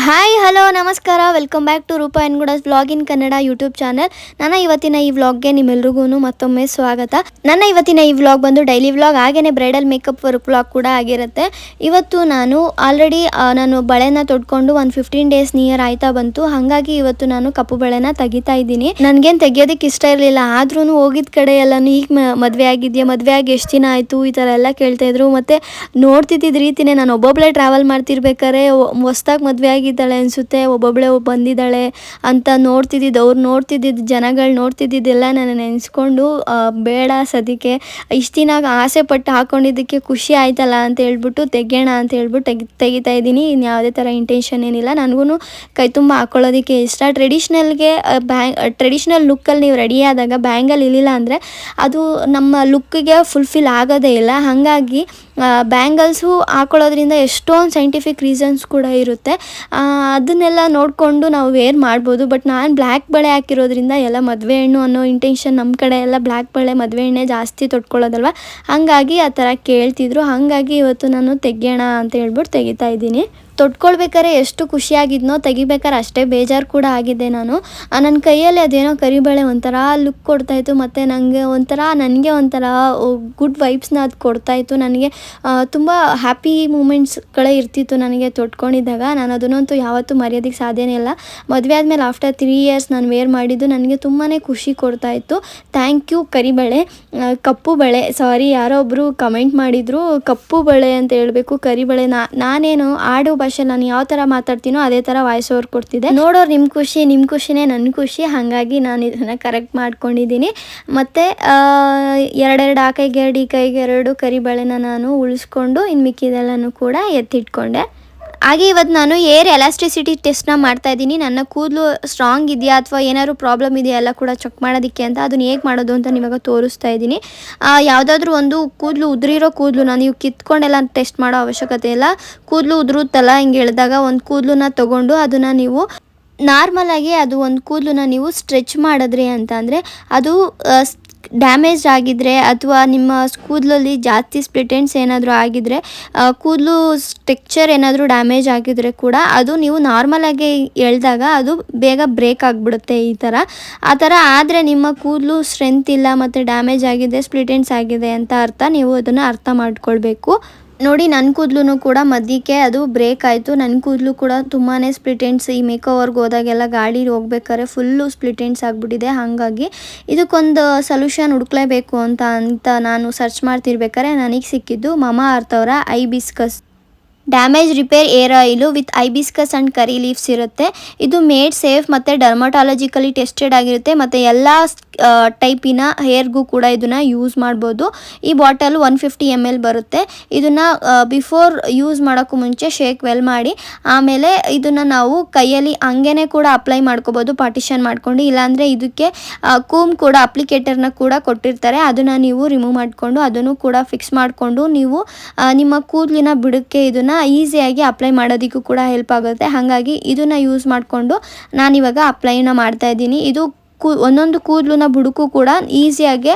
Hi hello ನಮಸ್ಕಾರ, welcome back to Roopa and Gudas vlog in Kannada YouTube channel. ನನ್ನ ಇವತ್ತಿನ ಈ ವ್ಲಾಗ್ಗೆ ನಿಮ್ಮೆಲ್ರಿಗೂ ಮತ್ತೊಮ್ಮೆ ಸ್ವಾಗತ. ನನ್ನ ಇವತ್ತಿನ ಈ ವ್ಲಾಗ್ ಬಂದು ಡೈಲಿ ವ್ಲಾಗ್, ಹಾಗೆಯೇ ಬ್ರೈಡಲ್ ಮೇಕಪ್ ವರ್ಕ್ ವ್ಲಾಗ್ ಕೂಡ ಆಗಿರುತ್ತೆ. ಇವತ್ತು ನಾನು ಆಲ್ರೆಡಿ ಬಳೆನ ತೊಡ್ಕೊಂಡು ಒಂದು 15 ಡೇಸ್ ನಿಯರ್ ಆಯ್ತಾ ಬಂತು. ಹಾಗಾಗಿ ಇವತ್ತು ನಾನು ಕಪ್ಪು ಬಳೆನ ತೆಗಿತಾ ಇದ್ದೀನಿ. ನನಗೇನು ತೆಗಿಯೋದಕ್ಕೆ ಇಷ್ಟ ಇರಲಿಲ್ಲ, ಆದ್ರೂ ಹೋಗಿದ ಕಡೆ ಎಲ್ಲನೂ ಈಗ ಮದುವೆ ಆಗಿದೆಯಾ, ಮದುವೆ ಆಗಿ ಎಷ್ಟು ದಿನ ಆಯಿತು, ಈ ಥರ ಎಲ್ಲ ಕೇಳ್ತಾಯಿದ್ರು. ಮತ್ತು ನೋಡ್ತಿದ್ದ ರೀತಿಯೇ ನಾನು ಒಬ್ಬೊಬ್ಬಳೇ ಟ್ರಾವೆಲ್ ಮಾಡ್ತಿರ್ಬೇಕಾದ್ರೆ ಹೊಸ್ದಾಗಿ ಮದುವೆ ಆಗಿದ್ದಾಳೆ ಅನಿಸುತ್ತೆ, ಒಬ್ಬೊಬ್ಬಳೇ ಬಂದಿದ್ದಾಳೆ ಅಂತ ಅವ್ರು ನೋಡ್ತಿದ್ದಿದ್ದು ಜನಗಳು ನೋಡ್ತಿದ್ದಿದ್ದೆಲ್ಲ ನಾನು ನೆನೆಸ್ಕೊಂಡು ಬೇಡ ಸದ್ಯಕ್ಕೆ ಇಷ್ಟು ದಿನ ಆಸೆ ಪಟ್ಟು ಹಾಕ್ಕೊಂಡಿದ್ದಕ್ಕೆ ಖುಷಿ ಆಯ್ತಲ್ಲ ಅಂತ ಹೇಳ್ಬಿಟ್ಟು ತೆಗೆಯೋಣ ಅಂತ ಹೇಳ್ಬಿಟ್ಟು ತೆಗಿತಾ ಇದ್ದೀನಿ. ಇನ್ನು ಯಾವುದೇ ಥರ ಇಂಟೆನ್ಷನ್ ಏನಿಲ್ಲ. ನನಗೂ ಕೈ ತುಂಬ ಹಾಕ್ಕೊಳ್ಳೋದಕ್ಕೆ ಇಷ್ಟ. ಟ್ರೆಡಿಷ್ನಲ್ ಲುಕ್ಕಲ್ಲಿ ನೀವು ರೆಡಿ ಆದಾಗ ಬ್ಯಾಂಗಲ್ ಇರಲಿಲ್ಲ ಅಂದರೆ ಅದು ನಮ್ಮ ಲುಕ್ಕಿಗೆ ಫುಲ್ಫಿಲ್ ಆಗೋದೇ ಇಲ್ಲ. ಹಾಗಾಗಿ ಬ್ಯಾಂಗಲ್ಸು ಹಾಕೊಳ್ಳೋದ್ರಿಂದ ಎಷ್ಟೊಂದು ಸೈಂಟಿಫಿಕ್ ರೀಸನ್ಸ್ ಕೂಡ ಇರುತ್ತೆ. ಅದನ್ನೆಲ್ಲ ನೋಡಿಕೊಂಡು ನಾವು ವೇರ್ ಮಾಡ್ಬೋದು. ಬಟ್ ನಾನು ಬ್ಲ್ಯಾಕ್ ಬಳೆ ಹಾಕಿರೋದ್ರಿಂದ ಎಲ್ಲ ಮದುವೆ ಹೆಣ್ಣು ಅನ್ನೋ ಇಂಟೆನ್ಷನ್, ನಮ್ಮ ಕಡೆ ಎಲ್ಲ ಬ್ಲ್ಯಾಕ್ ಬಳೆ ಮದುವೆ ಎಣ್ಣೆ ಜಾಸ್ತಿ ತೊಟ್ಕೊಳ್ಳೋದಲ್ವ, ಹಾಗಾಗಿ ಆ ಥರ ಕೇಳ್ತಿದ್ರು. ಹಾಗಾಗಿ ಇವತ್ತು ನಾನು ತೆಗೆಯೋಣ ಅಂತ ಹೇಳ್ಬಿಟ್ಟು ತೆಗಿತಾ ಇದ್ದೀನಿ. ತೊಟ್ಕೊಳ್ಬೇಕಾದ್ರೆ ಎಷ್ಟು ಖುಷಿಯಾಗಿದ್ನೋ, ತೆಗಿಬೇಕಾದ್ರೆ ಅಷ್ಟೇ ಬೇಜಾರು ಕೂಡ ಆಗಿದೆ. ನನ್ನ ಕೈಯಲ್ಲಿ ಅದೇನೋ ಕರಿಬಳೆ ಒಂಥರ ಲುಕ್ ಕೊಡ್ತಾಯಿತ್ತು, ಮತ್ತು ನನಗೆ ಒಂಥರ ಗುಡ್ ವೈಬ್ಸ್ನ ಅದು ಕೊಡ್ತಾಯಿತ್ತು. ನನಗೆ ತುಂಬ ಹ್ಯಾಪಿ ಮೂಮೆಂಟ್ಸ್ಗಳೇ ಇರ್ತಿತ್ತು ನನಗೆ ತೊಟ್ಕೊಂಡಿದ್ದಾಗ. ನಾನು ಅದನ್ನಂತೂ ಯಾವತ್ತೂ ಮರೆಯೋದಕ್ಕೆ ಸಾಧ್ಯನೇ ಇಲ್ಲ. ಮದುವೆ ಆದಮೇಲೆ ಆಫ್ಟರ್ 3 ಇಯರ್ಸ್ ನಾನು ವೇರ್ ಮಾಡಿದ್ದು ನನಗೆ ತುಂಬಾ ಖುಷಿ ಕೊಡ್ತಾಯಿತ್ತು. ಥ್ಯಾಂಕ್ ಯು ಕರಿಬಳೆ, ಕಪ್ಪು ಬಳೆ, ಸಾರಿ ಯಾರೋ ಒಬ್ಬರು ಕಮೆಂಟ್ ಮಾಡಿದರು ಕಪ್ಪು ಬಳೆ ಅಂತ ಹೇಳಬೇಕು, ಕರಿಬಳೆ. ನಾನೇನು ಆಡು ನಾನು ಯಾವ ಥರ ಮಾತಾಡ್ತೀನೋ ಅದೇ ಥರ ವಾಯ್ಸ್ ಓವರ್ ಕೊಡ್ತಿದ್ದೆ. ನೋಡೋರು ನಿಮ್ಮ ಖುಷಿನೇ ನನ್ನ ಖುಷಿ. ಹಾಗಾಗಿ ನಾನು ಇದನ್ನು ಕರೆಕ್ಟ್ ಮಾಡ್ಕೊಂಡಿದ್ದೀನಿ. ಮತ್ತು ಎರಡೆರಡು ಆ ಕೈಗೆ ಎರಡು, ಈ ಕೈಗೆ ಎರಡು ಕರಿಬಳೆನ ನಾನು ಉಳಿಸ್ಕೊಂಡು ಇನ್ನು ಮಿಕ್ಕಿದೆಲ್ಲನೂ ಕೂಡ ಎತ್ತಿಟ್ಕೊಂಡೆ. ಹಾಗೆ ಇವತ್ತು ನಾನು ಏರ್ ಎಲಾಸ್ಟಿಸಿಟಿ ಟೆಸ್ಟ್ನ ಮಾಡ್ತಾಯಿದ್ದೀನಿ. ನನ್ನ ಕೂದಲು ಸ್ಟ್ರಾಂಗ್ ಇದೆಯಾ ಅಥವಾ ಏನಾದ್ರು ಪ್ರಾಬ್ಲಮ್ ಇದೆಯಾ ಎಲ್ಲ ಕೂಡ ಚೆಕ್ ಮಾಡೋದಕ್ಕೆ ಅಂತ. ಅದನ್ನು ಹೇಗೆ ಮಾಡೋದು ಅಂತ ನಿಮಗೆ ತೋರಿಸ್ತಾ ಇದ್ದೀನಿ. ಯಾವುದಾದ್ರೂ ಒಂದು ಉದುರಿರೋ ಕೂದಲುನ ನೀವು ಕಿತ್ಕೊಂಡೆಲ್ಲ ಟೆಸ್ಟ್ ಮಾಡೋ ಅವಶ್ಯಕತೆ ಇಲ್ಲ. ಕೂದಲು ಉದುರುತ್ತಲ್ಲ ಹಿಂಗೆ ಎಳೆದಾಗ ಒಂದು ಕೂದಲನ್ನ ತೊಗೊಂಡು ಅದನ್ನು ನೀವು ನಾರ್ಮಲಾಗಿ ಒಂದು ಕೂದಲನ್ನ ನೀವು ಸ್ಟ್ರೆಚ್ ಮಾಡಿದ್ರಿ ಅಂತ ಅಂದರೆ ಅದು ಡ್ಯಾಮೇಜ್ ಆಗಿದ್ದರೆ ಅಥವಾ ನಿಮ್ಮ ಕೂದಲಲ್ಲಿ ಜಾಸ್ತಿ ಸ್ಪ್ಲಿಟ್ ಎಂಡ್ಸ್ ಏನಾದರೂ ಆಗಿದ್ದರೆ, ಕೂದಲು ಟೆಕ್ಸ್ಚರ್ ಏನಾದರೂ ಡ್ಯಾಮೇಜ್ ಆಗಿದ್ದರೆ ಕೂಡ ಅದು ನೀವು ನಾರ್ಮಲಾಗಿ ಎಳೆದಾಗ ಅದು ಬೇಗ ಬ್ರೇಕ್ ಆಗಿಬಿಡುತ್ತೆ. ಆ ಥರ ಆದರೆ ನಿಮ್ಮ ಕೂದಲು ಸ್ಟ್ರೆಂತ್ ಇಲ್ಲ ಮತ್ತು ಡ್ಯಾಮೇಜ್ ಆಗಿದೆ, ಸ್ಪ್ಲಿಟ್ ಎಂಡ್ಸ್ ಆಗಿದೆ ಅಂತ ಅರ್ಥ. ನೀವು ಅದನ್ನು ಅರ್ಥ ಮಾಡ್ಕೊಳ್ಬೇಕು. ನೋಡಿ, ನನ್ನ ಕೂದಲು ಕೂಡ ಮಧ್ಯಕ್ಕೆ ಅದು ಬ್ರೇಕ್ ಆಯಿತು. ನನ್ನ ಕೂದಲು ಕೂಡ ತುಂಬಾ ಸ್ಪ್ಲಿಟ್ ಎಂಡ್ಸ್, ಈ ಮೇಕೋವರ್ಗೆ ಹೋದಾಗೆಲ್ಲ ಗಾಡೀಲಿ ಹೋಗ್ಬೇಕಾದ್ರೆ ಫುಲ್ಲು ಸ್ಪ್ಲಿಟ್ ಎಂಡ್ಸ್ ಆಗಿಬಿಟ್ಟಿದೆ. ಹಾಗಾಗಿ ಇದಕ್ಕೊಂದು ಸೊಲ್ಯೂಷನ್ ಹುಡುಕ್ಲೇಬೇಕು ಅಂತ ನಾನು ಸರ್ಚ್ ಮಾಡ್ತಿರ್ಬೇಕಾದ್ರೆ ನನಗೆ ಸಿಕ್ಕಿದ್ದು ಮಮಾ ಅರ್ತ್ ಅವರ hibiscus damage repair air oil with hibiscus and curry leaves ಇರುತ್ತೆ. ಇದು ಮೇಡ್ ಸೇಫ್ ಮತ್ತು ಡರ್ಮಟಾಲಜಿಕಲಿ ಟೆಸ್ಟೆಡ್ ಆಗಿರುತ್ತೆ ಮತ್ತು ಎಲ್ಲ ಟೈಪಿನ ಹೇರ್ಗೂ ಕೂಡ ಇದನ್ನು ಯೂಸ್ ಮಾಡ್ಬೋದು. ಈ ಬಾಟಲ್ 150 ml ಬರುತ್ತೆ. ಇದನ್ನು ಬಿಫೋರ್ ಯೂಸ್ ಮಾಡೋಕ್ಕೂ ಮುಂಚೆ ಶೇಕ್ ವೆಲ್ ಮಾಡಿ ಆಮೇಲೆ ಇದನ್ನು ನಾವು ಕೈಯಲ್ಲಿ ಹಂಗೇ ಕೂಡ ಅಪ್ಲೈ ಮಾಡ್ಕೋಬೋದು, ಪಾರ್ಟಿಷನ್ ಮಾಡ್ಕೊಂಡು. ಇಲ್ಲಾಂದರೆ ಇದಕ್ಕೆ ಕೂಮ್ ಕೂಡ ಅಪ್ಲಿಕೇಟರ್ನ ಕೂಡ ಕೊಟ್ಟಿರ್ತಾರೆ, ಅದನ್ನು ನೀವು ರಿಮೂವ್ ಮಾಡಿಕೊಂಡು ಅದನ್ನು ಕೂಡ ಫಿಕ್ಸ್ ಮಾಡಿಕೊಂಡು ನೀವು ನಿಮ್ಮ ಕೂದಲಿನ ಬುಡಕ್ಕೆ ಇದನ್ನು ಈಸಿಯಾಗಿ ಅಪ್ಲೈ ಮಾಡೋದಕ್ಕೂ ಕೂಡ ಹೆಲ್ಪ್ ಆಗುತ್ತೆ. ಹಾಗಾಗಿ ಇದನ್ನು ಯೂಸ್ ಮಾಡಿಕೊಂಡು ನಾನಿವಾಗ ಅಪ್ಲೈನ ಮಾಡ್ತಾಯಿದ್ದೀನಿ. ಇದು ಒಂದೊಂದು ಕೂದಲಿನ ಬುಡಕ್ಕೂ ಕೂಡ ಈಸಿಯಾಗಿ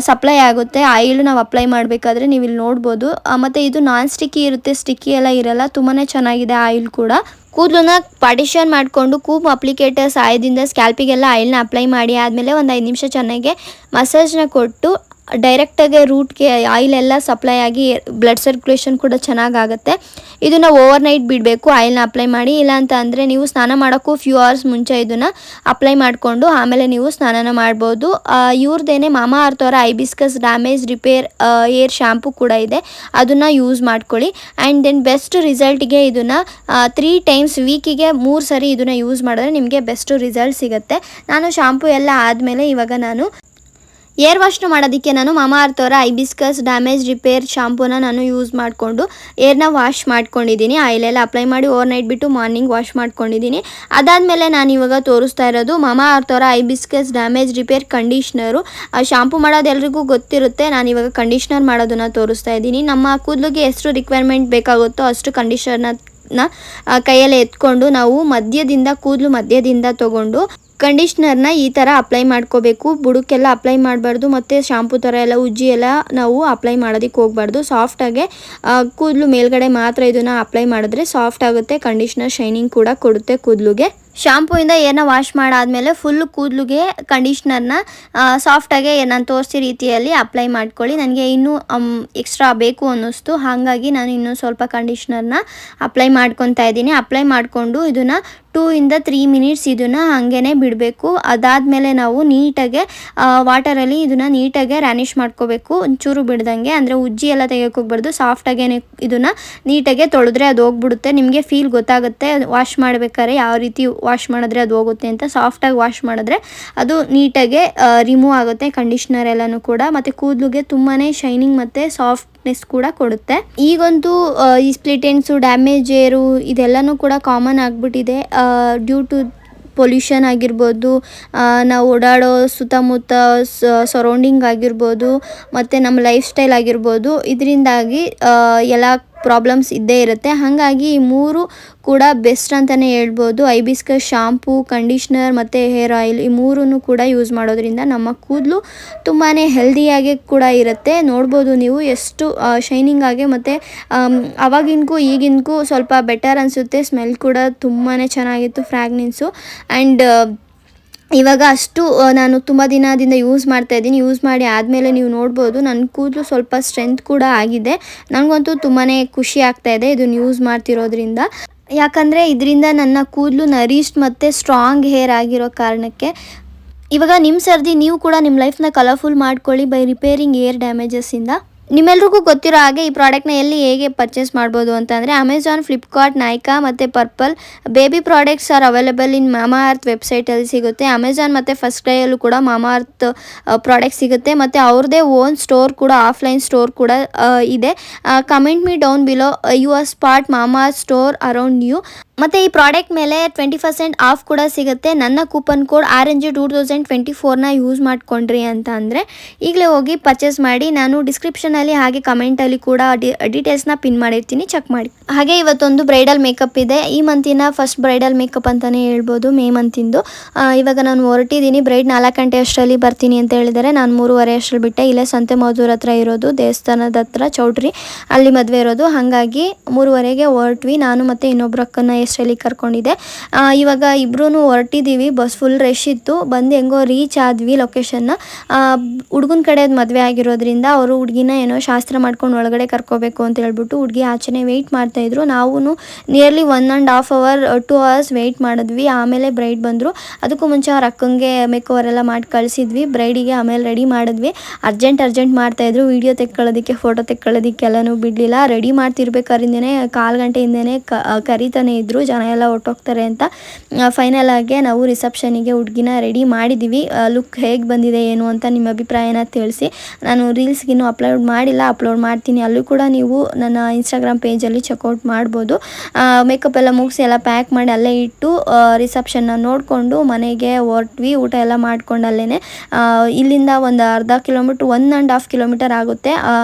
ಸಪ್ಲೈ ಆಗುತ್ತೆ. ಆಯಿಲ್ ನಾವು ಅಪ್ಲೈ ಮಾಡಬೇಕಾದ್ರೆ ನೀವು ಇಲ್ಲಿ ನೋಡ್ಬೋದು. ಮತ್ತು ಇದು ನಾನ್ ಸ್ಟಿಕ್ಕಿ ಇರುತ್ತೆ, ಸ್ಟಿಕ್ಕಿ ಎಲ್ಲ ಇರಲ್ಲ. ತುಂಬಾ ಚೆನ್ನಾಗಿದೆ ಆಯಿಲ್ ಕೂಡ. ಕೂದಲನ್ನ ಪಾರ್ಟಿಷನ್ ಮಾಡಿಕೊಂಡು ಕೂಮ್ ಅಪ್ಲಿಕೇಟರ್ ಸಹಾಯದಿಂದ ಸ್ಕ್ಯಾಲ್ಪಿಗೆಲ್ಲ ಆಯಿಲ್ನ ಅಪ್ಲೈ ಮಾಡಿ ಆದಮೇಲೆ ಒಂದು 5 ನಿಮಿಷ ಚೆನ್ನಾಗಿ ಮಸಾಜ್ನ ಕೊಟ್ಟು ಡೈರೆಕ್ಟಾಗಿ ರೂಟ್ಗೆ ಆಯಿಲೆಲ್ಲ ಸಪ್ಲೈ ಆಗಿ ಬ್ಲಡ್ ಸರ್ಕ್ಯುಲೇಷನ್ ಕೂಡ ಚೆನ್ನಾಗಾಗುತ್ತೆ. ಇದನ್ನು ಓವರ್ ನೈಟ್ ಬಿಡಬೇಕು ಆಯಿಲ್ನ ಅಪ್ಲೈ ಮಾಡಿ. ಇಲ್ಲ ಅಂತ ಅಂದರೆ ನೀವು ಸ್ನಾನ ಮಾಡೋಕ್ಕೂ ಫ್ಯೂ ಅವರ್ಸ್ ಮುಂಚೆ ಇದನ್ನು ಅಪ್ಲೈ ಮಾಡಿಕೊಂಡು ಆಮೇಲೆ ನೀವು ಸ್ನಾನನ ಮಾಡ್ಬೋದು. ಇವ್ರದ್ದೇನೆ ಮಾಮಾ ಅರ್ತ್ ಅವರ hibiscus damage repair air shampoo ಕೂಡ ಇದೆ, ಅದನ್ನು ಯೂಸ್ ಮಾಡ್ಕೊಳ್ಳಿ. ಆ್ಯಂಡ್ ದೆನ್ ಬೆಸ್ಟ್ ರಿಸಲ್ಟ್ಗೆ ಇದನ್ನು 3 ಟೈಮ್ಸ್ ವೀಕಿಗೆ 3 ಸರಿ ಇದನ್ನು ಯೂಸ್ ಮಾಡಿದ್ರೆ ನಿಮಗೆ ಬೆಸ್ಟ್ ರಿಸಲ್ಟ್ ಸಿಗುತ್ತೆ. ನಾನು ಶಾಂಪು ಎಲ್ಲ ಆದಮೇಲೆ ಇವಾಗ ನಾನು ಏರ್ ವಾಶ್ನ ಮಾಡೋದಕ್ಕೆ ನಾನು ಮಾಮಾ ಅರ್ತ್ ಅವರ ಐಬಿಸ್ಕಸ್ ಡ್ಯಾಮೇಜ್ ರಿಪೇರ್ ಶಾಂಪೂನ ನಾನು ಯೂಸ್ ಮಾಡಿಕೊಂಡು ಏರ್ನ ವಾಶ್ ಮಾಡ್ಕೊಂಡಿದ್ದೀನಿ. ಆಯಿಲೆಲ್ಲ ಅಪ್ಲೈ ಮಾಡಿ ಓವರ್ ನೈಟ್ ಬಿಟ್ಟು ಮಾರ್ನಿಂಗ್ ವಾಶ್ ಮಾಡ್ಕೊಂಡಿದ್ದೀನಿ. ಅದಾದಮೇಲೆ ನಾನು ಇವಾಗ ತೋರಿಸ್ತಾ ಇರೋದು ಮಾಮಾ ಅರ್ತ್ ಅವರ hibiscus damage repair conditioner. Shampoo ಮಾಡೋದು ಎಲ್ರಿಗೂ ಗೊತ್ತಿರುತ್ತೆ, ನಾನು ಇವಾಗ ಕಂಡೀಷ್ನರ್ ಮಾಡೋದನ್ನು ತೋರಿಸ್ತಾ ಇದ್ದೀನಿ. ನಮ್ಮ ಕೂದಲಿಗೆ ಎಷ್ಟು ರಿಕ್ವೈರ್ಮೆಂಟ್ ಬೇಕಾಗುತ್ತೋ ಅಷ್ಟು ಕಂಡೀಷ್ನರ್ನ ಕೈಯಲ್ಲಿ ಎತ್ಕೊಂಡು ನಾವು ಕೂದಲು ಮಧ್ಯದಿಂದ ತೊಗೊಂಡು ಕಂಡೀಷ್ನರ್ನ ಈ ಥರ ಅಪ್ಲೈ ಮಾಡ್ಕೋಬೇಕು. ಬುಡಕ್ಕೆಲ್ಲ ಅಪ್ಲೈ ಮಾಡಬಾರ್ದು, ಮತ್ತು ಶಾಂಪೂ ಥರ ಎಲ್ಲ ಉಜ್ಜಿ ಎಲ್ಲ ನಾವು ಅಪ್ಲೈ ಮಾಡೋದಕ್ಕೆ ಹೋಗಬಾರ್ದು. ಸಾಫ್ಟಾಗೆ ಕೂದಲು ಮೇಲ್ಗಡೆ ಮಾತ್ರ ಇದನ್ನು ಅಪ್ಲೈ ಮಾಡಿದ್ರೆ ಸಾಫ್ಟ್ ಆಗುತ್ತೆ. ಕಂಡೀಷ್ನರ್ ಶೈನಿಂಗ್ ಕೂಡ ಕೊಡುತ್ತೆ ಕೂದಲುಗೆ. ಶಾಂಪೂಯಿಂದ ಏನ ವಾಶ್ ಮಾಡಾದಮೇಲೆ ಫುಲ್ ಕೂದಲುಗೆ ಕಂಡೀಷ್ನರ್ನ ಸಾಫ್ಟಾಗೆ ನಾನು ತೋರಿಸಿ ರೀತಿಯಲ್ಲಿ ಅಪ್ಲೈ ಮಾಡ್ಕೊಳ್ಳಿ. ನನಗೆ ಇನ್ನೂ ಎಕ್ಸ್ಟ್ರಾ ಬೇಕು ಅನ್ನಿಸ್ತು, ಹಾಗಾಗಿ ನಾನು ಇನ್ನೂ ಸ್ವಲ್ಪ ಕಂಡೀಷ್ನರ್ನ ಅಪ್ಲೈ ಮಾಡ್ಕೊತಾ ಇದ್ದೀನಿ. ಅಪ್ಲೈ ಮಾಡಿಕೊಂಡು ಇದನ್ನು 2 ಇಂದ 3 ಮಿನಿಟ್ಸ್ ಇದನ್ನು ಹಾಗೇ ಬಿಡಬೇಕು. ಅದಾದಮೇಲೆ ನಾವು ನೀಟಾಗೆ ವಾಟರಲ್ಲಿ ಇದನ್ನು ನೀಟಾಗೆ ರ್ಯಾನಿಷ್ ಮಾಡ್ಕೋಬೇಕು, ಒಂಚೂರು ಬಿಡ್ದಂಗೆ. ಅಂದರೆ ಉಜ್ಜಿ ಎಲ್ಲ ತೆಗಿಯೋಕೆ ಹೋಗ್ಬಾರ್ದು, ಸಾಫ್ಟಾಗೇ ಇದನ್ನು ನೀಟಾಗೆ ತೊಳೆದ್ರೆ ಅದು ಹೋಗ್ಬಿಡುತ್ತೆ. ನಿಮಗೆ ಫೀಲ್ ಗೊತ್ತಾಗುತ್ತೆ ವಾಶ್ ಮಾಡಬೇಕಾದ್ರೆ ಯಾವ ರೀತಿ ವಾಶ್ ಮಾಡಿದ್ರೆ ಅದು ಹೋಗುತ್ತೆ ಅಂತ. ಸಾಫ್ಟಾಗಿ ವಾಶ್ ಮಾಡಿದ್ರೆ ಅದು ನೀಟಾಗೆ ರಿಮೂವ್ ಆಗುತ್ತೆ ಕಂಡೀಷ್ನರ್ ಎಲ್ಲನೂ ಕೂಡ, ಮತ್ತು ಕೂದಲಿಗೆ ತುಂಬಾ ಶೈನಿಂಗ್ ಮತ್ತು ಸಾಫ್ಟ್ನೆಸ್ ಕೂಡ ಕೊಡುತ್ತೆ. ಈಗಂತೂ ಈ ಸ್ಪ್ಲಿಟ್ ಎಂಡ್ಸು, ಡ್ಯಾಮೇಜ್ ಏರು ಇದೆಲ್ಲನೂ ಕೂಡ ಕಾಮನ್ ಆಗಿಬಿಟ್ಟಿದೆ ಡ್ಯೂ ಟು ಪೊಲ್ಯೂಷನ್ ಆಗಿರ್ಬೋದು, ನಾವು ಓಡಾಡೋ ಸುತ್ತಮುತ್ತ ಸರೌಂಡಿಂಗ್ ಆಗಿರ್ಬೋದು, ಮತ್ತು ನಮ್ಮ ಲೈಫ್ ಸ್ಟೈಲ್ ಆಗಿರ್ಬೋದು, ಇದರಿಂದಾಗಿ ಎಲ್ಲ ಪ್ರಾಬ್ಲಮ್ಸ್ ಇದ್ದೇ ಇರುತ್ತೆ. ಹಾಗಾಗಿ ಈ 3 ಕೂಡ ಬೆಸ್ಟ್ ಅಂತಲೇ ಹೇಳ್ಬೋದು. ಐಬಿಸ್ಕಸ್ ಶಾಂಪೂ, ಕಂಡೀಷ್ನರ್ ಮತ್ತು ಹೇರ್ ಆಯಿಲ್, ಈ 3 ಕೂಡ ಯೂಸ್ ಮಾಡೋದ್ರಿಂದ ನಮ್ಮ ಕೂದಲು ತುಂಬಾ ಹೆಲ್ದಿಯಾಗಿ ಕೂಡ ಇರುತ್ತೆ. ನೋಡ್ಬೋದು ನೀವು ಎಷ್ಟು ಶೈನಿಂಗ್ ಆಗಿ, ಮತ್ತು ಅವಾಗಿನ್ಗೂ ಈಗಿನ್ಗೂ ಸ್ವಲ್ಪ ಬೆಟರ್ ಅನಿಸುತ್ತೆ. ಸ್ಮೆಲ್ ಕೂಡ ತುಂಬಾ ಚೆನ್ನಾಗಿತ್ತು, ಫ್ರ್ಯಾಗ್ನೆನ್ಸು. ಆ್ಯಂಡ್ ಇವಾಗ ಅಷ್ಟು ನಾನು ತುಂಬ ದಿನದಿಂದ ಯೂಸ್ ಮಾಡ್ತಾಯಿದ್ದೀನಿ. ಯೂಸ್ ಮಾಡಿ ಆದಮೇಲೆ ನೀವು ನೋಡ್ಬೋದು ನನ್ನ ಕೂದಲು ಸ್ವಲ್ಪ ಸ್ಟ್ರೆಂತ್ ಕೂಡ ಆಗಿದೆ. ನನಗಂತೂ ತುಂಬಾ ಖುಷಿ ಆಗ್ತಾಯಿದೆ ಇದನ್ನು ಯೂಸ್ ಮಾಡ್ತಿರೋದ್ರಿಂದ. ಯಾಕಂದರೆ ಇದರಿಂದ ನನ್ನ ಕೂದಲು ನರಿಷ್ಡ್ ಮತ್ತು ಸ್ಟ್ರಾಂಗ್ ಹೇರ್ ಆಗಿರೋ ಕಾರಣಕ್ಕೆ. ಇವಾಗ ನಿಮ್ಮ ಸರ್ದಿ ನೀವು ಕೂಡ ನಿಮ್ಮ ಲೈಫ್ನ ಕಲರ್ಫುಲ್ ಮಾಡ್ಕೊಳ್ಳಿ ಬೈ ರಿಪೇರಿಂಗ್ ಏರ್ ಡ್ಯಾಮೇಜಸ್ಸಿಂದ. ನಿಮ್ಮೆಲ್ರಿಗೂ ಗೊತ್ತಿರೋ ಹಾಗೆ ಈ ಪ್ರಾಡಕ್ಟ್ನ ಹೇಗೆ ಪರ್ಚೇಸ್ ಮಾಡ್ಬೋದು ಅಂತಂದರೆ ಅಮೆಝಾನ್, ಫ್ಲಿಪ್ಕಾರ್ಟ್, ನೈಕಾ ಮತ್ತು purple. Baby products are available in ಮಾಮಾ ಅರ್ತ್ ವೆಬ್ಸೈಟಲ್ಲಿ ಸಿಗುತ್ತೆ. ಅಮೆಝಾನ್ ಮತ್ತು ಫಸ್ಟ್ ಕ್ರೈಯಲ್ಲೂ ಕೂಡ ಮಾಮಾ ಅರ್ತ್ ಪ್ರಾಡಕ್ಟ್ ಸಿಗುತ್ತೆ, ಮತ್ತು ಅವ್ರದ್ದೇ ಓನ್ ಸ್ಟೋರ್ ಕೂಡ, ಆಫ್ಲೈನ್ ಸ್ಟೋರ್ ಕೂಡ ಇದೆ. Comment me down below your spot ಮಾಮಾ ಅರ್ತ್ ಸ್ಟೋರ್ ಅರೌಂಡ್ ಯು. ಮತ್ತು ಈ ಪ್ರಾಡಕ್ಟ್ ಮೇಲೆ 20% ಆಫ್ ಕೂಡ ಸಿಗುತ್ತೆ. ನನ್ನ ಕೂಪನ್ ಕೋಡ್ RNG2024ನ ಯೂಸ್ ಮಾಡಿಕೊಂಡ್ರಿ ಅಂತ ಅಂದರೆ ಈಗಲೇ ಹೋಗಿ ಪರ್ಚೇಸ್ ಮಾಡಿ. ನಾನು ಡಿಸ್ಕ್ರಿಪ್ಷನಲ್ಲಿ ಹಾಗೆ ಕಮೆಂಟಲ್ಲಿ ಕೂಡ ಡೀಟೇಲ್ಸ್ನ ಪಿನ್ ಮಾಡಿರ್ತೀನಿ, ಚೆಕ್ ಮಾಡಿ. ಹಾಗೆ ಇವತ್ತೊಂದು ಬ್ರೈಡಲ್ ಮೇಕಪ್ ಇದೆ. ಈ ಮಂತಿನ ಫಸ್ಟ್ ಬ್ರೈಡಲ್ ಮೇಕಪ್ ಅಂತಲೇ ಹೇಳ್ಬೋದು, ಮೇ ಮಂತಿಂದು. ಇವಾಗ ನಾನು ಹೊರಟಿದ್ದೀನಿ. ಬ್ರೈಡ್ 4 ಗಂಟೆ ಅಷ್ಟರಲ್ಲಿ ಬರ್ತೀನಿ ಅಂತ ಹೇಳಿದರೆ, ನಾನು 3:30 ಅಷ್ಟರಲ್ಲಿ ಬಿಟ್ಟೆ. ಇಲ್ಲೇ ಸಂತೆ ಮಧೂರ್ ಹತ್ರ ಇರೋದು, ದೇವಸ್ಥಾನದ ಹತ್ರ ಚೌಟ್ರಿ, ಅಲ್ಲಿ ಮದುವೆ ಇರೋದು. ಹಾಗಾಗಿ 3:30ಗೆ ಹೊರಟ್ವಿ. ನಾನು ಮತ್ತು ಇನ್ನೊಬ್ರು ಅಕ್ಕನ ಎಷ್ಟರಲ್ಲಿ ಕರ್ಕೊಂಡಿದ್ದೆ. ಇವಾಗ ಇಬ್ಬರೂ ಹೊರಟಿದ್ದೀವಿ. ಬಸ್ ಫುಲ್ ರಶ್ ಇತ್ತು. ಬಂದು ಹೆಂಗೋ ರೀಚ್ ಆದ್ವಿ ಲೊಕೇಶನ್ನ. ಹುಡುಗನ ಕಡೆದು ಮದುವೆ ಆಗಿರೋದ್ರಿಂದ ಅವರು ಹುಡುಗಿನ ಏನೋ ಶಾಸ್ತ್ರ ಮಾಡ್ಕೊಂಡು ಒಳಗಡೆ ಕರ್ಕೋಬೇಕು ಅಂತ ಹೇಳ್ಬಿಟ್ಟು ಹುಡುಗಿ ಆಚೆನೇ ವೆಯ್ಟ್ ಮಾಡ್ತಾಯಿದ್ರು. ನಾವು ನಿಯರ್ಲಿ 1.5 hour 2 hours ವೆಯ್ಟ್ ಮಾಡಿದ್ವಿ. ಆಮೇಲೆ ಬ್ರೈಡ್ ಬಂದರು. ಅದಕ್ಕೂ ಮುಂಚೆ ಅವ್ರ ಅಕ್ಕಂಗೆ ಮೇಕೋವರ್ ಎಲ್ಲ ಮಾಡಿ ಕಳಿಸಿದ್ವಿ. ಬ್ರೈಡಿಗೆ ಆಮೇಲೆ ರೆಡಿ ಮಾಡಿದ್ವಿ. ಅರ್ಜೆಂಟ್ ಮಾಡ್ತಾಯಿದ್ರು. ವೀಡಿಯೋ ತೆಕ್ಕೊಳ್ಳೋದಕ್ಕೆ, ಫೋಟೋ ತೆಕ್ಕೊಳ್ಳೋದಕ್ಕೆ ಎಲ್ಲನೂ ಬಿಡಲಿಲ್ಲ. ರೆಡಿ ಮಾಡ್ತಿರ್ಬೇಕಾರಿಂದನೇ 1/4 ಗಂಟೆಯಿಂದನೇ ಕರಿತಾನೆ ಇದ್ದರು, ಜನ ಎಲ್ಲ ಹೊರಟೋಗ್ತಾರೆ ಅಂತ. ಫೈನಲ್ ಆಗಿ ನಾವು ರಿಸೆಪ್ಷನಿಗೆ ಹುಡುಗಿನ ರೆಡಿ ಮಾಡಿದ್ದೀವಿ. ಲುಕ್ ಹೇಗೆ ಬಂದಿದೆ ಏನು ಅಂತ ನಿಮ್ಮ ಅಭಿಪ್ರಾಯನ ತಿಳಿಸಿ. ನಾನು ರೀಲ್ಸ್ಗಿನ್ನೂ ಅಪ್ಲೋಡ್ ಮಾಡಿಲ್ಲ, ಅಪ್ಲೋಡ್ ಮಾಡ್ತೀನಿ. ಅಲ್ಲೂ ಕೂಡ ನೀವು ನನ್ನ ಇನ್ಸ್ಟಾಗ್ರಾಮ್ ಪೇಜಲ್ಲಿ ಚೆಕ್ಔಟ್ ಮಾಡ್ಬೋದು. ಮೇಕಪ್ ಎಲ್ಲ ಮುಗಿಸಿ ಎಲ್ಲ ಪ್ಯಾಕ್ ಮಾಡಿ ಅಲ್ಲೇ ಇಟ್ಟು ರಿಸೆಪ್ಷನ್ನ ನೋಡಿಕೊಂಡು ಮನೆಗೆ ಹೊರಟ್ವಿ. ಊಟ ಎಲ್ಲ ಮಾಡ್ಕೊಂಡು ಅಲ್ಲೇ ಇಲ್ಲಿಂದ ಒಂದು ಅರ್ಧ ಕಿಲೋಮೀಟ್ರ್, 1.5 ಕಿಲೋಮೀಟರ್ ಆಗುತ್ತೆ.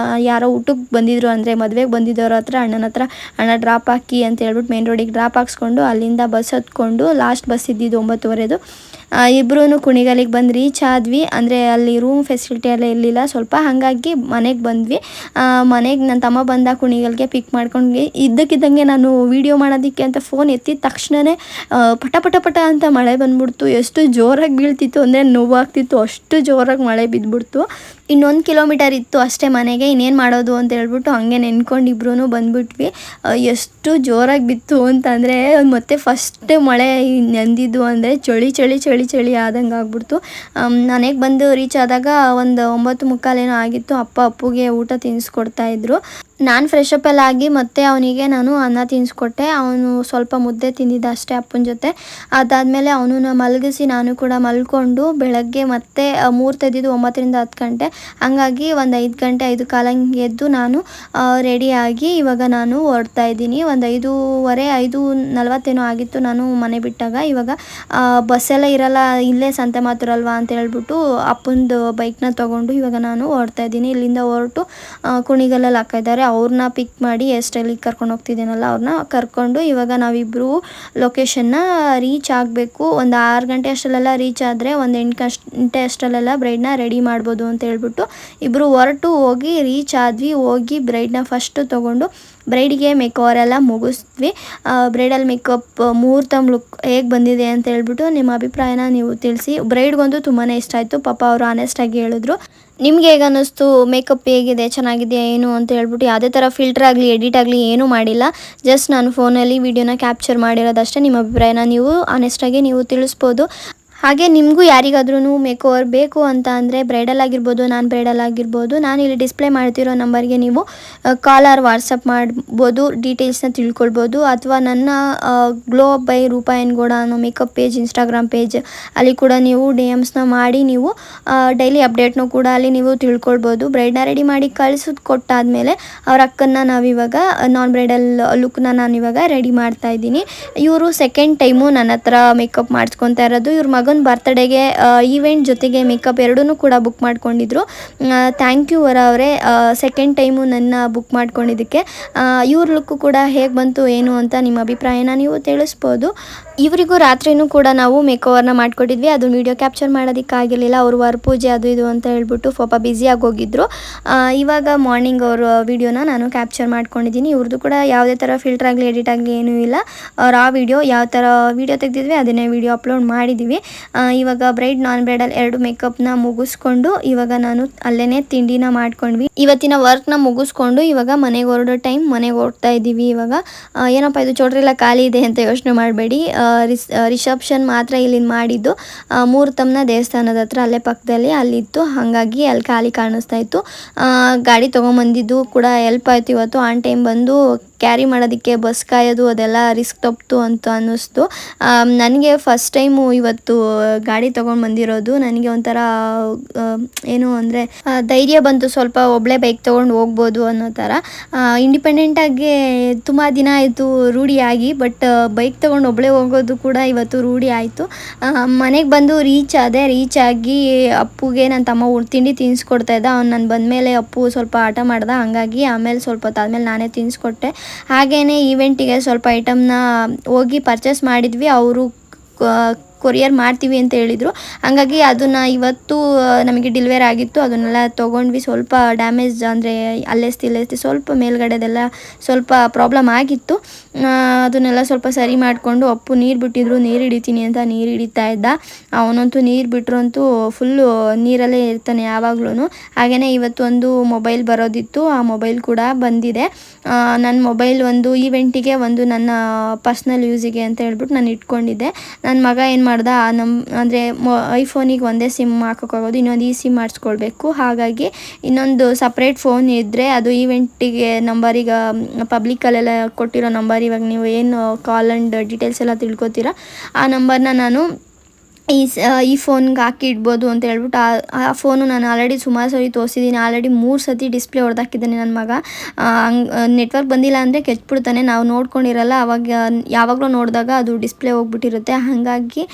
ಯಾರೋ ಊಟಕ್ಕೆ ಬಂದಿದ್ರು, ಅಂದರೆ ಮದುವೆಗೆ ಬಂದಿದ್ದವ್ರ ಹತ್ರ ಅಣ್ಣನ ಹತ್ರ ಅಣ್ಣ ಡ್ರಾಪ್ ಹಾಕಿ ಅಂತ ಹೇಳ್ಬಿಟ್ಟು ಮೇನ್ ರೋಡಿಗೆ ಡ್ರಾಪ್ ಹಾಕ್ಸ್ಕೊಂಡು ಅಲ್ಲಿಂದ ಬಸ್ ಹತ್ಕೊಂಡು ಲಾಸ್ಟ್ ಬಸ್ ಇದ್ದಿದ್ದು 9:30. ಇಬ್ಬರೂ ಕುಣಿಗಲಿಗೆ ಬಂದು ರೀಚ್ ಆದ್ವಿ. ಅಂದರೆ ಅಲ್ಲಿ ರೂಮ್ ಫೆಸಿಲಿಟಿ ಎಲ್ಲ ಇರಲಿಲ್ಲ ಸ್ವಲ್ಪ, ಹಾಗಾಗಿ ಮನೆಗೆ ಬಂದ್ವಿ. ಮನೆಗೆ ನನ್ನ ತಮ್ಮ ಬಂದ ಕುಣಿಗಲ್ಗೆ ಪಿಕ್ ಮಾಡ್ಕೊಂಡು ಇದ್ದಕ್ಕಿದ್ದಂಗೆ ನಾನು ವೀಡಿಯೋ ಮಾಡೋದಕ್ಕೆ ಅಂತ ಫೋನ್ ಎತ್ತಿದ ತಕ್ಷಣವೇ ಪಟ ಅಂತ ಮಳೆ ಬಂದ್ಬಿಡ್ತು. ಎಷ್ಟು ಜೋರಾಗಿ ಬೀಳ್ತಿತ್ತು ಅಂದರೆ ನೋವಾಗ್ತಿತ್ತು, ಅಷ್ಟು ಜೋರಾಗಿ ಮಳೆ ಬಿದ್ದುಬಿಡ್ತು. 1 ಕಿಲೋಮೀಟರ್ ಇತ್ತು ಅಷ್ಟೇ ಮನೆಗೆ. ಇನ್ನೇನು ಮಾಡೋದು ಅಂತ ಹೇಳ್ಬಿಟ್ಟು ಹಾಗೆ ನೆನ್ಕೊಂಡು ಇಬ್ಬರೂ ಬಂದುಬಿಟ್ವಿ. ಎಷ್ಟು ಜೋರಾಗಿ ಬಿತ್ತು ಅಂತಂದರೆ ಮತ್ತೆ ಫಸ್ಟ್ ಮಳೆ ನೆಂದಿದ್ದು ಅಂದರೆ ಚಳಿ ಆದಂಗೆ ಆಗ್ಬಿಡ್ತು. ಮನೆಗೆ ಬಂದು ರೀಚ್ ಆದಾಗ ಒಂದು 9:45 ಏನೋ ಆಗಿತ್ತು. ಅಪ್ಪುಗೆ ಊಟ ತಿನ್ನಿಸ್ಕೊಡ್ತಾಯಿದ್ರು. ನಾನು ಫ್ರೆಶಪ್ ಎಲ್ಲ ಆಗಿ ಮತ್ತೆ ಅವನಿಗೆ ನಾನು ಅನ್ನ ತಿನ್ನಿಸ್ಕೊಟ್ಟೆ. ಅವನು ಸ್ವಲ್ಪ ಮುದ್ದೆ ತಿಂದಿದ್ದ ಅಷ್ಟೇ ಅಪ್ಪನ ಜೊತೆ. ಅದಾದಮೇಲೆ ಅವನನ್ನು ಮಲಗಿಸಿ ನಾನು ಕೂಡ ಮಲ್ಕೊಂಡು ಬೆಳಗ್ಗೆ ಮತ್ತೆ ಮುಹೂರ್ತ ಇದ್ದಿದ್ದು 9ರಿಂದ 10 ಗಂಟೆ. ಹಾಗಾಗಿ ಒಂದು 5 ಗಂಟೆ 5:15 ಎದ್ದು ನಾನು ರೆಡಿಯಾಗಿ ಇವಾಗ ನಾನು ಹೊರಡ್ತಾ ಇದ್ದೀನಿ. ಒಂದು 5:30 5:40 ಆಗಿತ್ತು ನಾನು ಮನೆ ಬಿಟ್ಟಾಗ. ಇವಾಗ ಬಸ್ಸೆಲ್ಲ ಇರಲ್ಲ, ಇಲ್ಲೇ ಸಂತೆ ಮಾತುರಲ್ವಾ ಅಂತ ಹೇಳ್ಬಿಟ್ಟು ಅಪ್ಪಂದು ಬೈಕ್ನ ತೊಗೊಂಡು ಇವಾಗ ನಾನು ಹೊರಡ್ತಾ ಇದ್ದೀನಿ. ಇಲ್ಲಿಂದ ಹೊರಟು ಕುಣಿಗಲ್ಲಲ್ಲಿ ಹಾಕಿದ್ದಾರೆ. ಅವ್ರನ್ನ ಪಿಕ್ ಮಾಡಿ ಹೇರ್ ಸ್ಟೈಲಿಗೆ ಕರ್ಕೊಂಡು ಹೋಗ್ತಿದ್ದೀನಲ್ಲ ಅವ್ರನ್ನ ಕರ್ಕೊಂಡು ಇವಾಗ ನಾವಿಬ್ಬರು ಲೊಕೇಶನ್ನ ರೀಚ್ ಆಗಬೇಕು. ಒಂದು 6 ಗಂಟೆ ಅಷ್ಟರಲ್ಲೆಲ್ಲ ರೀಚ್ ಆದರೆ ಒಂದು 8 ಗಂಟೆ ಅಷ್ಟರಲ್ಲೆಲ್ಲ ಬ್ರೈಡ್ನ ರೆಡಿ ಮಾಡ್ಬೋದು ಅಂತ ಹೇಳ್ಬಿಟ್ಟು ಇಬ್ಬರು ಹೊರಟು ಹೋಗಿ ರೀಚ್ ಆದ್ವಿ. ಹೋಗಿ ಬ್ರೈಡ್ನ ಫಸ್ಟು ತೊಗೊಂಡು ಬ್ರೈಡಿಗೆ ಮೇಕವರ್ ಎಲ್ಲ ಮುಗಿಸ್ದ್ವಿ. ಬ್ರೈಡಲ್ ಮೇಕಪ್ ಮುಹೂರ್ತಮ್ ಲುಕ್ ಹೇಗೆ ಬಂದಿದೆ ಅಂತ ಹೇಳ್ಬಿಟ್ಟು ನಿಮ್ಮ ಅಭಿಪ್ರಾಯನ ನೀವು ತಿಳಿಸಿ. ಬ್ರೈಡ್ಗಂತೂ ತುಂಬಾ ಇಷ್ಟ ಆಯಿತು. ಪಾಪ ಅವರು ಆನೆಸ್ಟಾಗಿ ಹೇಳಿದ್ರು. ನಿಮ್ಗೆ ಹೇಗೆ ಅನ್ನಿಸ್ತು, ಮೇಕಪ್ ಹೇಗಿದೆ, ಚೆನ್ನಾಗಿದೆಯಾ ಏನು ಅಂತ ಹೇಳ್ಬಿಟ್ಟು. ಯಾವುದೇ ಥರ ಫಿಲ್ಟರ್ ಆಗಲಿ ಎಡಿಟ್ ಆಗಲಿ ಏನೂ ಮಾಡಿಲ್ಲ. ಜಸ್ಟ್ ನಾನು ಫೋನಲ್ಲಿ ವೀಡಿಯೋನ ಕ್ಯಾಪ್ಚರ್ ಮಾಡಿರೋದಷ್ಟೇ. ನಿಮ್ಮ ಅಭಿಪ್ರಾಯನ ನೀವು ಆನೆಸ್ಟಾಗಿ ನೀವು ತಿಳಿಸ್ಬೋದು. ಹಾಗೆ ನಿಮಗೂ ಯಾರಿಗಾದ್ರೂ ಮೇಕೋವರ್ ಬೇಕು ಅಂತ ಅಂದರೆ ಬ್ರೈಡಲ್ ಆಗಿರ್ಬೋದು, ಬ್ರೈಡಲ್ ಆಗಿರ್ಬೋದು, ನಾನು ಇಲ್ಲಿ ಡಿಸ್ಪ್ಲೇ ಮಾಡ್ತಿರೋ ನಂಬರ್ಗೆ ನೀವು ಕಾಲ್ ಆರ್ ವಾಟ್ಸಪ್ ಮಾಡ್ಬೋದು, ಡೀಟೇಲ್ಸ್ನ ತಿಳ್ಕೊಳ್ಬೋದು. ಅಥವಾ ನನ್ನ glow up by Roopa N Gowda ಅನ್ನೋ ಮೇಕಪ್ ಪೇಜ್, ಇನ್ಸ್ಟಾಗ್ರಾಮ್ ಪೇಜ್, ಅಲ್ಲಿ ಕೂಡ ನೀವು DMಸ್ನ ಮಾಡಿ ನೀವು ಡೈಲಿ ಅಪ್ಡೇಟ್ನೂ ಕೂಡ ಅಲ್ಲಿ ನೀವು ತಿಳ್ಕೊಳ್ಬೋದು. ಬ್ರೈಡ್ನ ರೆಡಿ ಮಾಡಿ ಕಳಿಸೋದು ಕೊಟ್ಟಾದಮೇಲೆ ಅವ್ರ ಅಕ್ಕನ್ನ ನಾವಿವಾಗ ನಾನ್ ಬ್ರೈಡಲ್ ಲುಕ್ನ ನಾನಿವಾಗ ರೆಡಿ ಮಾಡ್ತಾ ಇದ್ದೀನಿ. ಇವರು ಸೆಕೆಂಡ್ ಟೈಮು ನನ್ನ ಹತ್ರ ಮೇಕಪ್ ಮಾಡಿಸ್ಕೊತಾ ಇರೋದು. ಇವ್ರ ಮಗನ ಬರ್ತ್ಡೇಗೆ ಈವೆಂಟ್ ಜೊತೆಗೆ ಮೇಕಪ್ ಎರಡೂ ಕೂಡ ಬುಕ್ ಮಾಡ್ಕೊಂಡಿದ್ರು. ಥ್ಯಾಂಕ್ ಯು ವರ ಅವರೇ, ಸೆಕೆಂಡ್ ಟೈಮು ನನ್ನ ಬುಕ್ ಮಾಡ್ಕೊಂಡಿದ್ದಕ್ಕೆ. ಇವ್ರ ಲುಕ್ಕು ಕೂಡ ಹೇಗೆ ಬಂತು ಏನು ಅಂತ ನಿಮ್ಮ ಅಭಿಪ್ರಾಯನ ನೀವು ತಿಳಿಸ್ಬೋದು. ಇವರಿಗೂ ರಾತ್ರಿನೂ ಕೂಡ ನಾವು ಮೇಕವರ್ನ ಮಾಡ್ಕೊಟ್ಟಿದ್ವಿ. ಅದು ವೀಡಿಯೋ ಕ್ಯಾಪ್ಚರ್ ಮಾಡೋದಕ್ಕಾಗಿರಲಿಲ್ಲ. ಅವರು ಪೂಜೆ ಅದು ಇದು ಅಂತ ಹೇಳ್ಬಿಟ್ಟು ಪಾಪ ಬ್ಯುಸಿಯಾಗಿ ಹೋಗಿದ್ರು. ಇವಾಗ ಮಾರ್ನಿಂಗ್ ಅವ್ರ ವೀಡಿಯೋನ ನಾನು ಕ್ಯಾಪ್ಚರ್ ಮಾಡ್ಕೊಂಡಿದ್ದೀನಿ. ಇವ್ರದ್ದು ಕೂಡ ಯಾವುದೇ ಥರ ಫಿಲ್ಟರ್ ಆಗಲಿ ಎಡಿಟ್ ಆಗಲಿ ಏನೂ ಇಲ್ಲ. ಆ ವಿಡಿಯೋ ಯಾವ ಥರ ವೀಡಿಯೋ ತೆಗೆದಿದ್ವಿ ಅದನ್ನೇ ವೀಡಿಯೋ ಅಪ್ಲೋಡ್ ಮಾಡಿದ್ದೀವಿ. ಇವಾಗ ಬ್ರೈಡ್ ನಾನ್ ಬ್ರೈಡಲ್ 2 ಮೇಕಪ್ನ ಮುಗಿಸ್ಕೊಂಡು ಇವಾಗ ನಾನು ಅಲ್ಲೇ ತಿಂಡಿನ ಮಾಡ್ಕೊಂಡ್ವಿ. ಇವತ್ತಿನ ವರ್ಕ್ನ ಮುಗಿಸ್ಕೊಂಡು ಇವಾಗ ಮನೆಗೆ ಹೊರಡೋ ಟೈಮ್, ಮನೆಗೆ ಹೊರಡ್ತಾ ಇದ್ದೀವಿ. ಇವಾಗ ಏನಪ್ಪ ಇದು ಚೌಟ್ರೆಲ್ಲ ಖಾಲಿ ಇದೆ ಅಂತ ಯೋಚನೆ ಮಾಡಬೇಡಿ. ರಿಸೆಪ್ಷನ್ ಮಾತ್ರ ಇಲ್ಲಿ ಮಾಡಿದ್ದು. ಮುಹೂರ್ತಮ್ನ ದೇವಸ್ಥಾನದ ಹತ್ರ ಅಲ್ಲೇ ಪಕ್ಕದಲ್ಲಿ ಅಲ್ಲಿತ್ತು, ಹಾಗಾಗಿ ಅಲ್ಲಿ ಖಾಲಿ ಕಾಣಿಸ್ತಾ ಇತ್ತು. ಗಾಡಿ ತೊಗೊಂಬಂದಿದ್ದು ಕೂಡ ಹೆಲ್ಪ್ ಆಯಿತು. ಇವತ್ತು ಆನ್ ಟೈಮ್ ಬಂದು ಕ್ಯಾರಿ ಮಾಡೋದಕ್ಕೆ ಬಸ್ ಕಾಯೋದು ಅದೆಲ್ಲ ರಿಸ್ಕ್ ತಪ್ಪಿತು ಅಂತ ಅನ್ನಿಸ್ತು. ನನಗೆ ಫಸ್ಟ್ ಟೈಮು ಇವತ್ತು ಗಾಡಿ ತೊಗೊಂಡು ಬಂದಿರೋದು. ನನಗೆ ಒಂಥರ ಏನು ಅಂದರೆ ಧೈರ್ಯ ಬಂತು, ಸ್ವಲ್ಪ ಒಬ್ಬಳೇ ಬೈಕ್ ತೊಗೊಂಡು ಹೋಗ್ಬೋದು ಅನ್ನೋ ಥರ. ಇಂಡಿಪೆಂಡೆಂಟಾಗಿ ತುಂಬ ದಿನ ಆಯಿತು ರೂಢಿಯಾಗಿ, ಬಟ್ ಬೈಕ್ ತೊಗೊಂಡು ಒಬ್ಬಳೇ ಹೋಗೋದು ಕೂಡ ಇವತ್ತು ರೂಢಿ ಆಯಿತು. ಮನೆಗೆ ಬಂದು ರೀಚ್ ಆಗಿ ಅಪ್ಪುಗೆ ನನ್ನ ತಮ್ಮ ತಿಂಡಿ ತಿನ್ನಿಸ್ಕೊಡ್ತಾಯಿದ್ದ. ಅವ್ನು ನಾನು ಬಂದಮೇಲೆ ಅಪ್ಪು ಸ್ವಲ್ಪ ಆಟ ಮಾಡ್ದೆ, ಹಾಗಾಗಿ ಆಮೇಲೆ ಸ್ವಲ್ಪ ಹೊತ್ತಾದ್ಮೇಲೆ ನಾನೇ ತಿನ್ನಿಸ್ಕೊಟ್ಟೆ. ಹಾಗೆಯೇ ಈವೆಂಟಿಗೆ ಸ್ವಲ್ಪ ಐಟಮ್ನ ಹೋಗಿ ಪರ್ಚೇಸ್ ಮಾಡಿದ್ವಿ. ಅವರು ಕೊರಿಯರ್ ಮಾಡ್ತೀವಿ ಅಂತ ಹೇಳಿದರು. ಹಾಗಾಗಿ ಅದನ್ನು ಇವತ್ತು ನಮಗೆ ಡೆಲಿವರ್ ಆಗಿತ್ತು. ಅದನ್ನೆಲ್ಲ ತೊಗೊಂಡ್ವಿ. ಸ್ವಲ್ಪ ಡ್ಯಾಮೇಜ್ ಅಂದರೆ ಅಲ್ಲೆಸ್ತಿ ಸ್ವಲ್ಪ ಮೇಲ್ಗಡೆದೆಲ್ಲ ಸ್ವಲ್ಪ ಪ್ರಾಬ್ಲಮ್ ಆಗಿತ್ತು. ಅದನ್ನೆಲ್ಲ ಸ್ವಲ್ಪ ಸರಿ ಮಾಡಿಕೊಂಡು ಅಪ್ಪು ನೀರು ಬಿಟ್ಟಿದ್ರು, ನೀರು ಹಿಡಿತೀನಿ ಅಂತ ನೀರು ಹಿಡಿತಾ ಇದ್ದ. ಅವನಂತೂ ನೀರು ಬಿಟ್ಟರಂತೂ ಫುಲ್ಲು ನೀರಲ್ಲೇ ಇರ್ತಾನೆ ಯಾವಾಗ್ಲೂ. ಹಾಗೆಯೇ ಇವತ್ತು ಒಂದು ಮೊಬೈಲ್ ಬರೋದಿತ್ತು, ಆ ಮೊಬೈಲ್ ಕೂಡ ಬಂದಿದೆ. ನನ್ನ ಮೊಬೈಲ್ ಒಂದು ಈವೆಂಟಿಗೆ, ಒಂದು ನನ್ನ ಪರ್ಸ್ನಲ್ ಯೂಸಿಗೆ ಅಂತ ಹೇಳ್ಬಿಟ್ಟು ನಾನು ಇಟ್ಕೊಂಡಿದ್ದೆ. ನನ್ನ ಮಗ ಏನು ಮಾಡ್ದೆ, ಅಂದರೆ ಐಫೋನಿಗೆ ಒಂದೇ ಸಿಮ್ ಹಾಕೋಕ್ಕಾಗೋದು, ಇನ್ನೊಂದು ಈ ಸಿಮ್ ಮಾಡಿಸ್ಕೊಳ್ಬೇಕು. ಹಾಗಾಗಿ ಇನ್ನೊಂದು ಸಪ್ರೇಟ್ ಫೋನ್ ಇದ್ದರೆ ಅದು ಈವೆಂಟಿಗೆ ನಂಬರಿಗೆ ಪಬ್ಲಿಕಲ್ಲೆಲ್ಲ ಕೊಟ್ಟಿರೋ ನಂಬರ್, ಇವಾಗ ನೀವು ಏನು ಕಾಲ್ ಆ್ಯಂಡ್ ಡೀಟೇಲ್ಸ್ ಎಲ್ಲ ತಿಳ್ಕೊತೀರ ಆ ನಂಬರ್ನ ನಾನು ಈ ಫೋನ್ಗೆ ಹಾಕಿ ಇಡ್ಬೋದು ಅಂತ ಹೇಳ್ಬಿಟ್ಟು ಆ ಫೋನು ನಾನು ಆಲ್ರೆಡಿ ಸುಮಾರು ಸರಿ ತೋರಿಸಿದ್ದೀನಿ. ಆಲ್ರೆಡಿ 3 ಸತಿ ಡಿಸ್ಪ್ಲೇ ಹೊಡೆದಾಕಿದ್ದಾನೆ ನನ್ನ ಮಗ. ನೆಟ್ವರ್ಕ್ ಬಂದಿಲ್ಲ ಅಂದರೆ ಕೆಚ್ಬಿಡ್ತಾನೆ. ನಾವು ನೋಡ್ಕೊಂಡಿರಲ್ಲ, ಅವಾಗ ಯಾವಾಗಲೂ ನೋಡಿದಾಗ ಅದು ಡಿಸ್ಪ್ಲೇ ಹೋಗ್ಬಿಟ್ಟಿರುತ್ತೆ. ಹಾಗಾಗಿ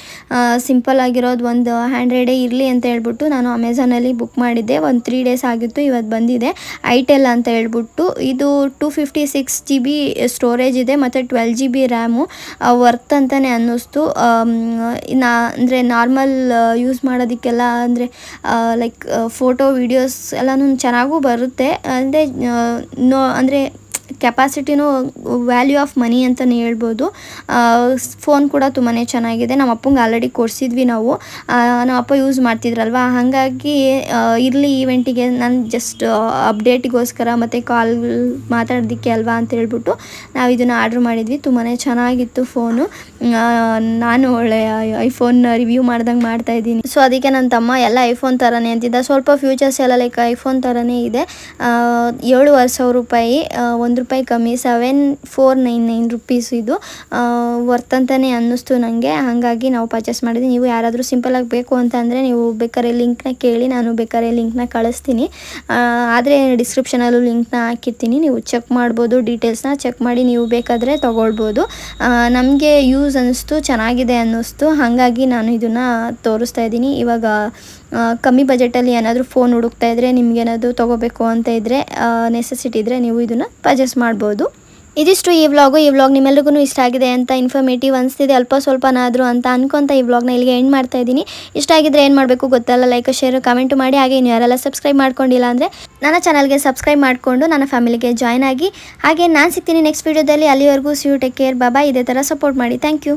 ಸಿಂಪಲ್ ಆಗಿರೋದು ಒಂದು ಹ್ಯಾಂಡ್ರೈಡೇ ಇರಲಿ ಅಂತ ಹೇಳ್ಬಿಟ್ಟು ನಾನು ಅಮೆಝಾನಲ್ಲಿ ಬುಕ್ ಮಾಡಿದ್ದೆ. ಒಂದು 3 ಡೇಸ್ ಆಗಿತ್ತು, ಇವತ್ತು ಬಂದಿದೆ. ಐಟೆಲ್ ಅಂತ ಹೇಳ್ಬಿಟ್ಟು. ಇದು 256 GB ಸ್ಟೋರೇಜ್ ಇದೆ ಮತ್ತು 12 GB ರ್ಯಾಮು. ವರ್ತ್ ಅಂತಲೇ ಅನ್ನಿಸ್ತು. ಅಂದರೆ ನಾರ್ಮಲ್ ಯೂಸ್ ಮಾಡೋದಕ್ಕೆಲ್ಲ, ಅಂದರೆ ಲೈಕ್ ಫೋಟೋ ವೀಡಿಯೋಸ್ ಎಲ್ಲನೂ ಚೆನ್ನಾಗೂ ಬರುತ್ತೆ. ಅಂದರೆ ಕೆಪಾಸಿಟಿನೂ ವ್ಯಾಲ್ಯೂ ಆಫ್ ಮನಿ ಅಂತಲೇ ಹೇಳ್ಬೋದು. ಫೋನ್ ಕೂಡ ತುಂಬಾ ಚೆನ್ನಾಗಿದೆ. ನಮ್ಮ ಅಪ್ಪಂಗೆ ಆಲ್ರೆಡಿ ಕೊಡಿಸಿದ್ವಿ ನಾವು. ನಮ್ಮ ಅಪ್ಪ ಯೂಸ್ ಮಾಡ್ತಿದ್ರಲ್ವ, ಹಾಗಾಗಿ ಇರಲಿ ಈವೆಂಟಿಗೆ ನಾನು ಜಸ್ಟ್ ಅಪ್ಡೇಟಿಗೋಸ್ಕರ ಮತ್ತು ಕಾಲ್ ಮಾತಾಡೋದಕ್ಕೆ ಅಲ್ವಾ ಅಂತ ಹೇಳ್ಬಿಟ್ಟು ನಾವು ಇದನ್ನು ಆರ್ಡ್ರ್ ಮಾಡಿದ್ವಿ. ತುಂಬಾ ಚೆನ್ನಾಗಿತ್ತು ಫೋನು. ನಾನು ಒಳ್ಳೆ ಐಫೋನ್ ರಿವ್ಯೂ ಮಾಡ್ದಂಗೆ ಮಾಡ್ತಾಯಿದ್ದೀನಿ. ಸೊ ಅದಕ್ಕೆ ನನ್ನ ತಮ್ಮ ಎಲ್ಲ ಐಫೋನ್ ಥರನೇ ಅಂತಿದ್ದ. ಸ್ವಲ್ಪ ಫ್ಯೂಚರ್ಸ್ ಎಲ್ಲ ಲೈಕ್ ಐಫೋನ್ ಥರನೇ ಇದೆ. 7,500 ರೂಪಾಯಿ, ₹1 ಕಮ್ಮಿ, 7,499 ರುಪೀಸ್. ಇದು ವರ್ತ್ ಅಂತಲೇ ಅನ್ನಿಸ್ತು ನನಗೆ. ಹಾಗಾಗಿ ನಾವು ಪರ್ಚೇಸ್ ಮಾಡಿದ್ವಿ. ನೀವು ಯಾರಾದರೂ ಸಿಂಪಲಾಗಿ ಬೇಕು ಅಂತ ಅಂದರೆ ನೀವು ಬೇಕಾದ್ರೆ ಲಿಂಕ್ನ ಕೇಳಿ, ನಾನು ಬೇಕಾದ್ರೆ ಲಿಂಕ್ನ ಕಳಿಸ್ತೀನಿ. ಆದರೆ ಡಿಸ್ಕ್ರಿಪ್ಷನಲ್ಲೂ ಲಿಂಕ್ನ ಹಾಕಿರ್ತೀನಿ, ನೀವು ಚೆಕ್ ಮಾಡ್ಬೋದು. ಡೀಟೇಲ್ಸ್ನ ಚೆಕ್ ಮಾಡಿ ನೀವು ಬೇಕಾದರೆ ತೊಗೊಳ್ಬೋದು. ನಮಗೆ ಯೂಸ್ ಅನ್ನಿಸ್ತು, ಚೆನ್ನಾಗಿದೆ ಅನ್ನಿಸ್ತು. ಹಾಗಾಗಿ ನಾನು ಇದನ್ನು ತೋರಿಸ್ತಾ ಇದ್ದೀನಿ. ಇವಾಗ ಕಮ್ಮಿ ಬಜೆಟಲ್ಲಿ ಏನಾದರೂ ಫೋನ್ ಹುಡುಕ್ತಾ ಇದ್ದರೆ, ನಿಮಗೇನಾದರೂ ತೊಗೋಬೇಕು ಅಂತ ಇದ್ದರೆ, ನೆಸೆಸಿಟಿ ಇದ್ದರೆ ನೀವು ಇದನ್ನು ಪರ್ಚೇಸ್ ಮಾಡ್ಬೋದು. ಇದಿಷ್ಟು ಈ ವ್ಲಾಗ್ ನಿಮ್ಮೆಲ್ರಿಗೂ ಇಷ್ಟ ಆಗಿದೆ ಅಂತ, ಇನ್ಫಾರ್ಮೇಟಿವ್ ಅನಿಸ್ತಿದೆ ಅಲ್ಪ ಸ್ವಲ್ಪನಾದರೂ ಅಂತ ಅನ್ಕೊಂತ ಈ ವ್ಲಾಗ್ನ ಇಲ್ಲಿಗೆ ಎಂಡ್ ಮಾಡ್ತಾ ಇದ್ದೀನಿ. ಇಷ್ಟ ಆಗಿದ್ರೆ ಏನು ಮಾಡಬೇಕು ಗೊತ್ತಲ್ಲ, ಲೈಕ್ ಶೇರ್ ಕಮೆಂಟ್ ಮಾಡಿ. ಹಾಗೆ ಇನ್ನು ಯಾರೆಲ್ಲ ಸಬ್ಸ್ಕ್ರೈಬ್ ಮಾಡ್ಕೊಂಡಿಲ್ಲ ಅಂದರೆ ನನ್ನ ಚಾನಲ್ಗೆ ಸಬ್ಸ್ಕ್ರೈಬ್ ಮಾಡಿಕೊಂಡು ನನ್ನ ಫ್ಯಾಮಿಲಿಗೆ ಜಾಯ್ನ್ ಆಗಿ. ಹಾಗೆ ನಾನು ಸಿಗ್ತೀನಿ ನೆಕ್ಸ್ಟ್ ವೀಡಿಯೋದಲ್ಲಿ. ಅಲ್ಲಿವರೆಗೂ see you, take care, bye. ಇದೇ ಥರ ಸಪೋರ್ಟ್ ಮಾಡಿ. Thank you.